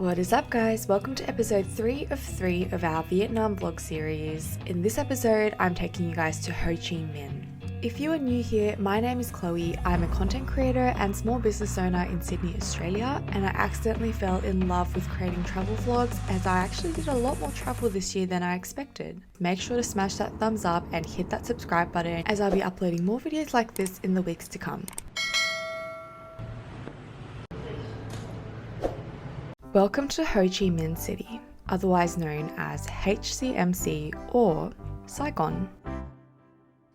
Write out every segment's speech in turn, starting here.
What is up, guys? Welcome to episode 3 of 3 of our Vietnam vlog series. In this episode, I'm taking you guys to Ho Chi Minh. If you are new here, my name is Chloe. I'm a content creator and small business owner in Sydney, Australia, and I accidentally fell in love with creating travel vlogs as I actually did a lot more travel this year than I expected. Make sure to smash that thumbs up and hit that subscribe button as I'll be uploading more videos like this in the weeks to come. Welcome to Ho Chi Minh City, otherwise known as HCMC or Saigon.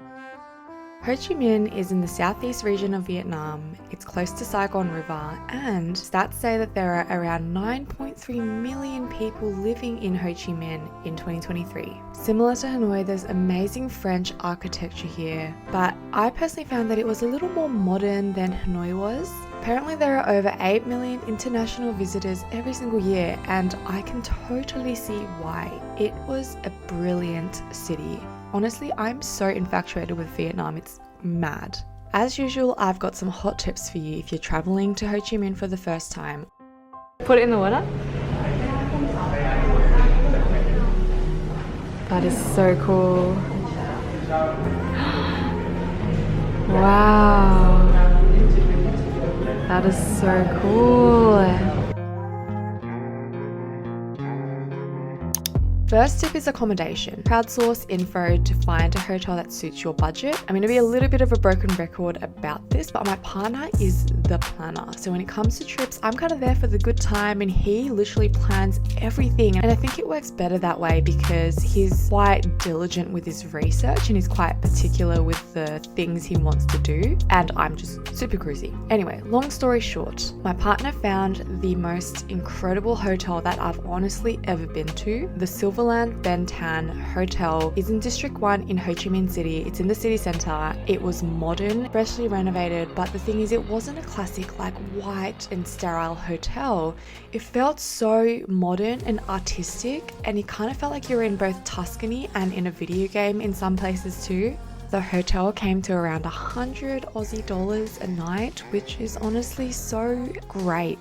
Ho Chi Minh is in the southeast region of Vietnam. It's close to Saigon River, and stats say that there are around 9.3 million people living in Ho Chi Minh in 2023. Similar to Hanoi, there's amazing French architecture here, but I personally found that it was a little more modern than Hanoi was. Apparently there are over 8 million international visitors every single year, and I can totally see why. It was a brilliant city. Honestly, I'm so infatuated with Vietnam, it's mad. As usual, I've got some hot tips for you if you're traveling to Ho Chi Minh for the first time. Put it in the water. That is so cool. Wow. That is so cool. First tip is accommodation. Crowdsource info to find a hotel that suits your budget. I'm going to be a little bit of a broken record about this, but my partner is the planner. So when it comes to trips, I'm kind of there for the good time and he literally plans everything. And I think it works better that way because he's quite diligent with his research and he's quite particular with the things he wants to do. And I'm just super cruisy. Anyway, long story short, my partner found the most incredible hotel that I've honestly ever been to. The Silverland Vien Hotel is in District 1 in Ho Chi Minh City. It's in the city centre. It was modern, freshly renovated, but the thing is it wasn't a classic like white and sterile hotel. It felt so modern and artistic, and it kind of felt like you were in both Tuscany and in a video game in some places too. The hotel came to around 100 Aussie dollars a night, which is honestly so great.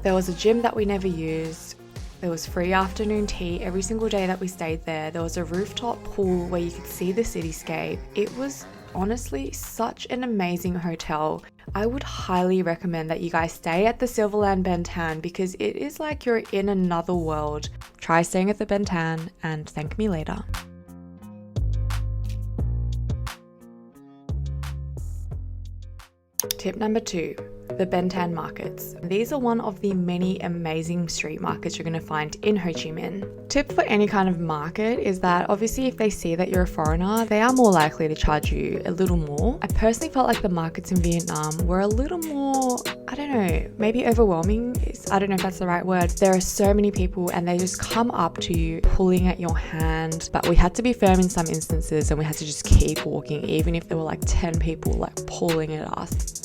There was a gym that we never used. There was free afternoon tea every single day that we stayed there. There was a rooftop pool where you could see the cityscape. It was honestly such an amazing hotel. I would highly recommend that you guys stay at the Silverland Vien because it is like you're in another world. Try staying at the Vien and thank me later. Tip number 2. The Vien markets. These are one of the many amazing street markets you're going to find in Ho Chi Minh. Tip for any kind of market is that obviously if they see that you're a foreigner, they are more likely to charge you a little more. I personally felt like the markets in Vietnam were a little more, I don't know, maybe overwhelming. I don't know if that's the right word. There are so many people and they just come up to you pulling at your hand, but we had to be firm in some instances and we had to just keep walking even if there were like 10 people like pulling at us.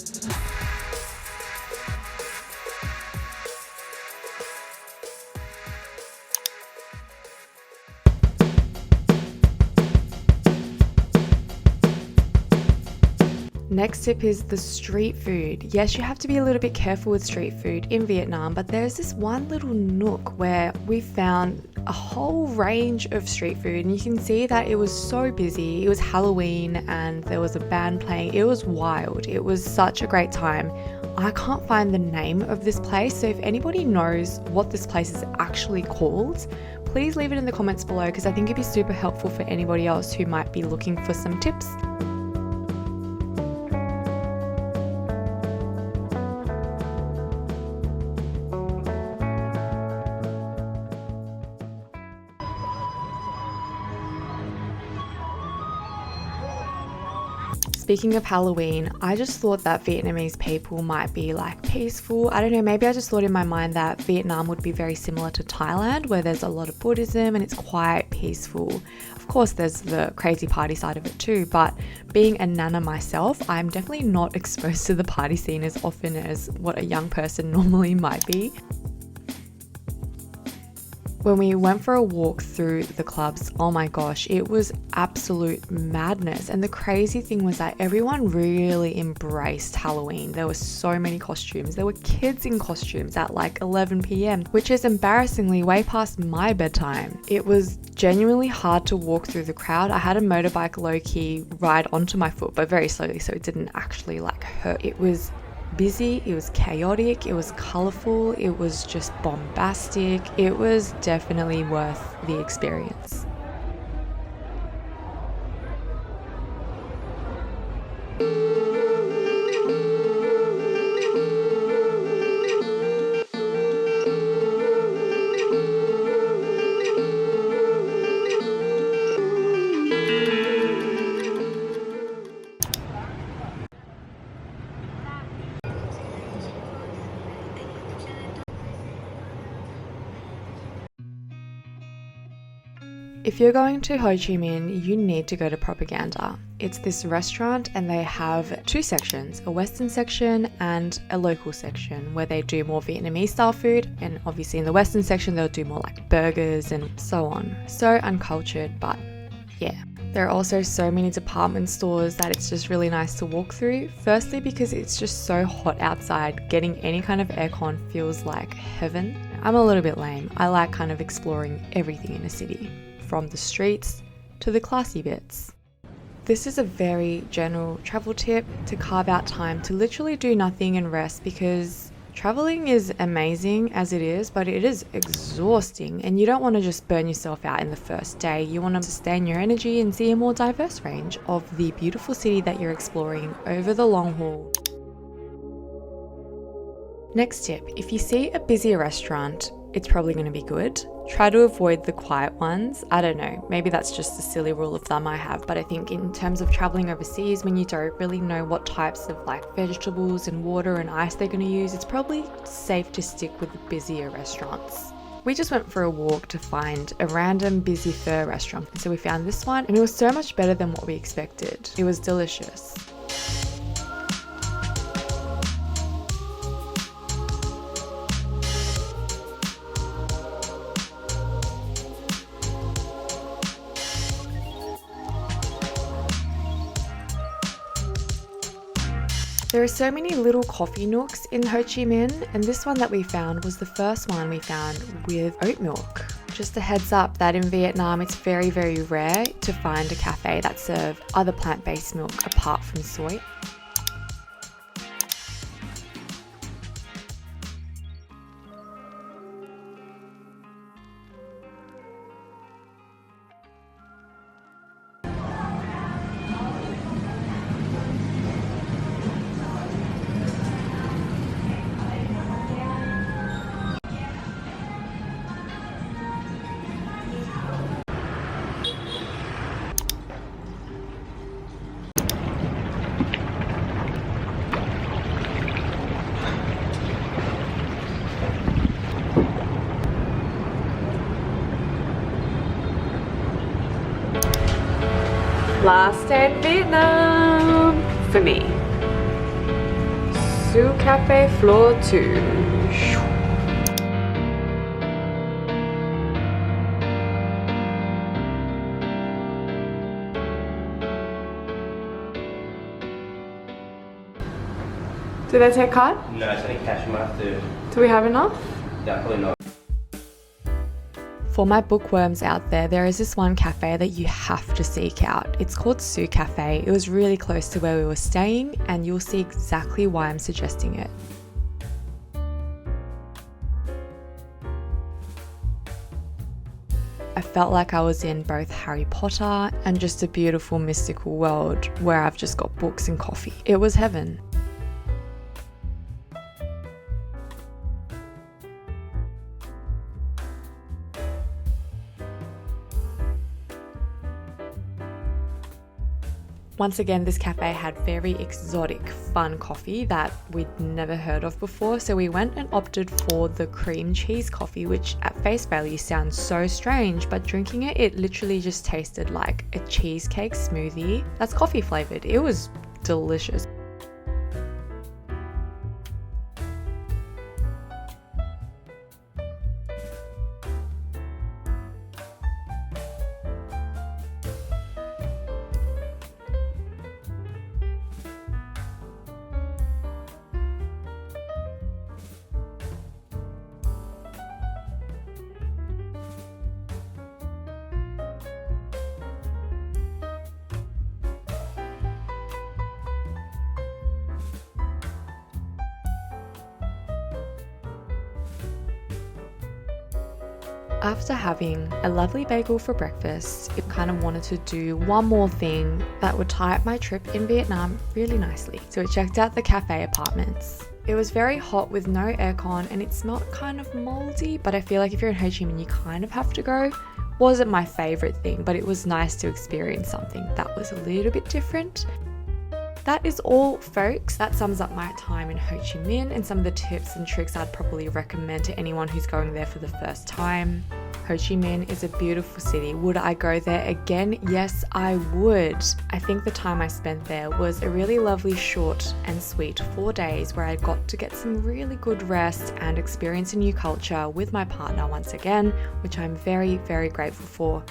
Next tip is the street food. Yes, you have to be a little bit careful with street food in Vietnam, but there's this one little nook where we found a whole range of street food and you can see that it was so busy. It was Halloween and there was a band playing. It was wild. It was such a great time. I can't find the name of this place, so if anybody knows what this place is actually called, please leave it in the comments below because I think it'd be super helpful for anybody else who might be looking for some tips. Speaking of Halloween, I just thought that Vietnamese people might be like peaceful. I don't know, maybe I just thought in my mind that Vietnam would be very similar to Thailand where there's a lot of Buddhism and it's quite peaceful. Of course, there's the crazy party side of it too, but being a nana myself, I'm definitely not exposed to the party scene as often as what a young person normally might be. When we went for a walk through the clubs, oh my gosh, it was absolute madness. And the crazy thing was that everyone really embraced Halloween. There were so many costumes. There were kids in costumes at like 11 p.m, which is embarrassingly way past my bedtime. It was genuinely hard to walk through the crowd. I had a motorbike low-key ride onto my foot, but very slowly, so it didn't actually like hurt. It was busy, it was chaotic, it was colorful, it was just bombastic. It was definitely worth the experience. If you're going to Ho Chi Minh, you need to go to Propaganda. It's this restaurant and they have two sections, a Western section and a local section where they do more Vietnamese style food, and obviously in the Western section they'll do more like burgers and so on. So uncultured, but yeah. There are also so many department stores that it's just really nice to walk through. Firstly, because it's just so hot outside, getting any kind of aircon feels like heaven. I'm a little bit lame. I like kind of exploring everything in a city, from the streets to the classy bits. This is a very general travel tip to carve out time to literally do nothing and rest, because traveling is amazing as it is, but it is exhausting and you don't want to just burn yourself out in the first day. You want to sustain your energy and see a more diverse range of the beautiful city that you're exploring over the long haul. Next tip, if you see a busy restaurant, it's probably going to be good. Try to avoid the quiet ones. I don't know, maybe that's just a silly rule of thumb I have, but I think in terms of traveling overseas, when you don't really know what types of like vegetables and water and ice they're going to use, it's probably safe to stick with the busier restaurants. We just went for a walk to find a random busy pho restaurant, so we found this one and it was so much better than what we expected. It was delicious. There are so many little coffee nooks in Ho Chi Minh, and this one that we found was the first one we found with oat milk. Just a heads up that in Vietnam it's very, very rare to find a cafe that serves other plant-based milk apart from soy. Last day in Vietnam for me. Sookafe floor 2. Did they take card? No, it's only cash. You might have to. Do we have enough? Yeah, probably not. For my bookworms out there is this one cafe that you have to seek out. It's called Sookafe. It was really close to where we were staying, and you'll see exactly why I'm suggesting it. I felt like I was in both Harry Potter and just a beautiful mystical world where I've just got books and coffee. It was heaven. Once again, this cafe had very exotic, fun coffee that we'd never heard of before, so we went and opted for the cream cheese coffee, which at face value sounds so strange, but drinking it, it literally just tasted like a cheesecake smoothie that's coffee flavored. It was delicious. After having a lovely bagel for breakfast, I kind of wanted to do one more thing that would tie up my trip in Vietnam really nicely. So we checked out the cafe apartments. It was very hot with no aircon and it smelled kind of moldy, but I feel like if you're in Ho Chi Minh, you kind of have to go. Wasn't my favorite thing, but it was nice to experience something that was a little bit different. That is all, folks. That sums up my time in Ho Chi Minh and some of the tips and tricks I'd probably recommend to anyone who's going there for the first time. Ho Chi Minh is a beautiful city. Would I go there again? Yes, I would. I think the time I spent there was a really lovely, short and sweet 4 days where I got to get some really good rest and experience a new culture with my partner once again, which I'm very, very grateful for.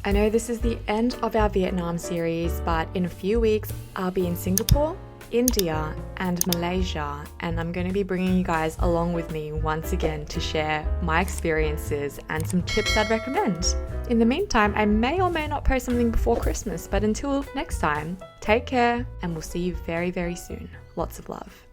I know this is the end of our Vietnam series, but in a few weeks, I'll be in Singapore, India, and Malaysia, and I'm going to be bringing you guys along with me once again to share my experiences and some tips I'd recommend. In the meantime, I may or may not post something before Christmas, but until next time, take care, and we'll see you very, very soon. Lots of love.